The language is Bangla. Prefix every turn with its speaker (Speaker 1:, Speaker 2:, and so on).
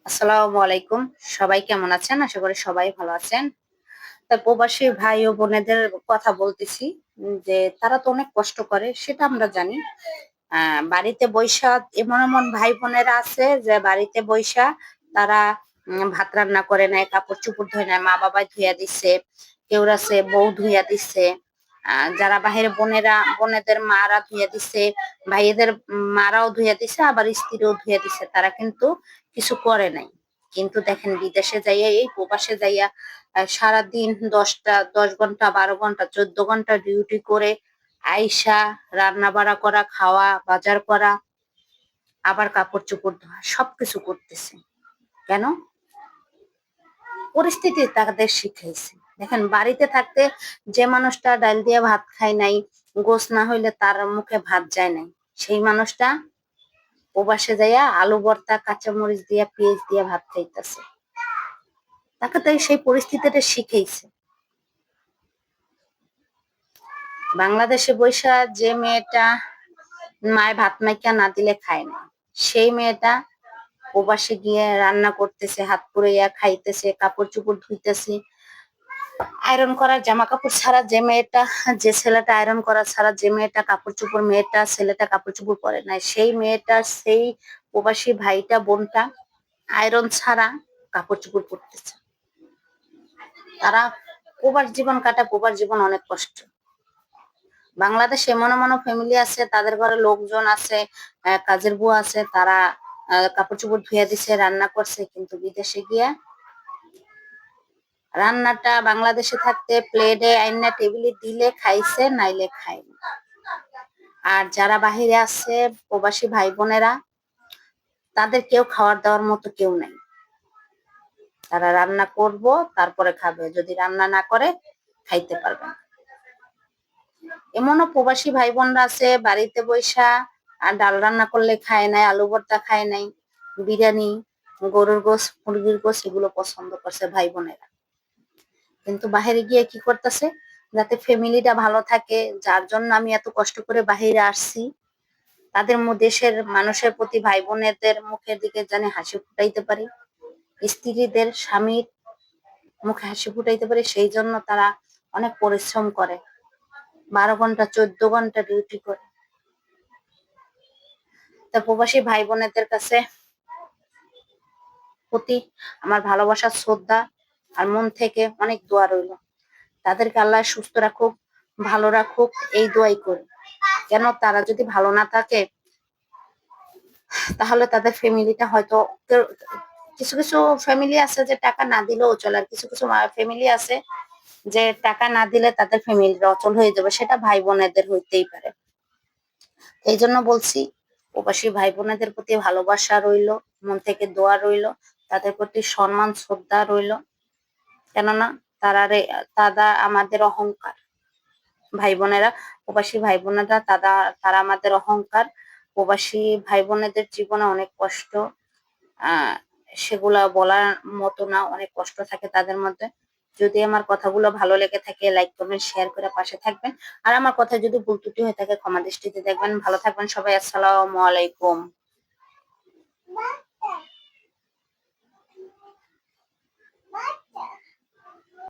Speaker 1: আসসালামু আলাইকুম। সবাই কেমন আছেন? আশা করি সবাই ভালো আছেন। তা প্রবাসী ভাই ও বোনেদের কথা বলতেছি যে তারা তো অনেক কষ্ট করে সেটা আমরা জানি। বাড়িতে বইসা এমন এমন ভাই বোনেরা আছে যে বাড়িতে বইসা তারা ভাত রান্না করে নেয়, কাপড়-চোপড় ধুয়ে নেয়, মা-বাবাই ধুইয়া দিছে। কেউ আছে বউ ধুইয়া দিছে। যারা বাহিরে বোনেদের মারা ধুইয়া দিছে, ভাইয়েদের মারাও ধুইয়া দিছে, আবার স্ত্রীও ধুইয়া দিছে। তারা কিন্তু কিছু করে নাই। কিন্তু দেখেন বিদেশে যাইয়া এই প্রবাসে যাইয়া সারাদিন ১০ ঘন্টা, ১২ ঘন্টা, ১৪ ঘন্টা ডিউটি করে আইসা রান্না-বাড়া করা, খাওয়া, বাজার করা, আবার কাপড়-চোপড় ধোয়া সবকিছু করতেছে। কেন? পরিস্থিতি তাদের শিখাইছে। দেখেন বাড়িতে থাকতে যে মানুষটা ডাল দিয়ে ভাত খায় নাই, গোছ না হইলে তার মুখে ভাত যায় নাই। সেই মানুষটা প্রবাসে যাইয়া আলু ভর্তা, কাঁচামরিচ দিয়া, পেঁয়াজ দিয়া ভাত খাইতেছে। তাকে তো সেই পরিস্থিতিটা শিখাইছে। বাংলাদেশে বইসা যে মেয়েটা মায়ের ভাত মাইকা না দিলে খায় না, সেই মেয়েটা প্রবাসে গিয়ে রান্না করতেছে, হাত পুড়াইয়া খাইতেছে, কাপড় চোপড় ধুইতেছে। আয়রন করা জামা কাপড় ছাড়া যে ছেলেটা আয়রন করা ছাড়া যে মেয়েটা কাপড় চোপড় ছেলেটা কাপড় চোপড় পরে না, সেই মেয়েটা সেই প্রবাসী ভাইটা বোনটা আয়রন ছাড়া কাপড় চোপড় পরতেছে। তারা প্রবাস জীবন অনেক কষ্ট। বাংলাদেশে এমন এমন ফ্যামিলি আছে, তাদের ঘরে লোকজন আছে, কাজের বুয়া আছে, তারা কাপড় চোপড় ধুইয়া দিছে, রান্না করছে। কিন্তু বিদেশে গিয়া রান্নাটা বাংলাদেশে থাকতে প্লেটে আইনা টেবিলে দিলে খাইছে, নাইলে খায়নি। আর যারা বাহিরে আছে প্রবাসী ভাই বোনেরা, তাদের কেউ খাওয়ার দেওয়ার মতো কেউ নাই। তারা রান্না করব তারপরে খাবে, যদি রান্না না করে খাইতে পারবে না। এমনও প্রবাসী ভাই বোনরা আছে বাড়িতে বৈশা আর ডাল রান্না করলে খায় নাই, আলু ভর্তা খায় নাই, বিরিয়ানি, গরুর গোস, মুরগির গোস এগুলো পছন্দ করছে ভাই বোনেরা। কিন্তু বাহিরে গিয়ে কি করতেছে, যাতে ফ্যামিলিটা ভালো থাকে, যার জন্য আমি এত কষ্ট করে বাহিরে আসছি, তাদের দেশের মানুষের প্রতি ভাই বোনেদের মুখের দিকে জানি হাসি ফুটাইতে পারি, স্ত্রীদের স্বামীর মুখে হাসি ফুটাইতে পারি, সেই জন্য তারা অনেক পরিশ্রম করে, ১২ ঘন্টা ১৪ ঘন্টা ডিউটি করে। তা প্রবাসী ভাই বোনেদের কাছে প্রতি আমার ভালোবাসা, শ্রদ্ধা আর মন থেকে অনেক দোয়া রইল। তাদেরকে আল্লাহ সুস্থ রাখুক, ভালো রাখুক, এই দোয়াই করি। কেন, তারা যদি ভালো না থাকে তাহলে তাদের ফ্যামিলিটা হয়তো কিছু কিছু ফ্যামিলি আছে যে টাকা না দিলেও চলে, আর কিছু কিছু ফ্যামিলি আছে যে টাকা না দিলে তাদের ফ্যামিলিটা অচল হয়ে যাবে, সেটা ভাই বোনেদের হইতেই পারে। এই জন্য বলছি, প্রবাসী ভাই বোনেদের প্রতি ভালোবাসা রইল, মন থেকে দোয়া রইল, তাদের প্রতি সম্মান শ্রদ্ধা রইল। কেননা তারা আমাদের অহংকার। ভাই বোনেরা, প্রবাসী ভাই বোনেরা তারা আমাদের অহংকার। প্রবাসী ভাই বোনেদের জীবনে অনেক কষ্ট, সেগুলা বলার মতো না, অনেক কষ্ট থাকে তাদের মধ্যে। যদি আমার কথাগুলো ভালো লেগে থাকে, লাইক কমেন্ট শেয়ার করে পাশে থাকবেন। আর আমার কথা যদি ভুল ত্রুটি হয়ে থাকে ক্ষমা দৃষ্টিতে দেখবেন। ভালো থাকবেন সবাই। আসসালামু আলাইকুম।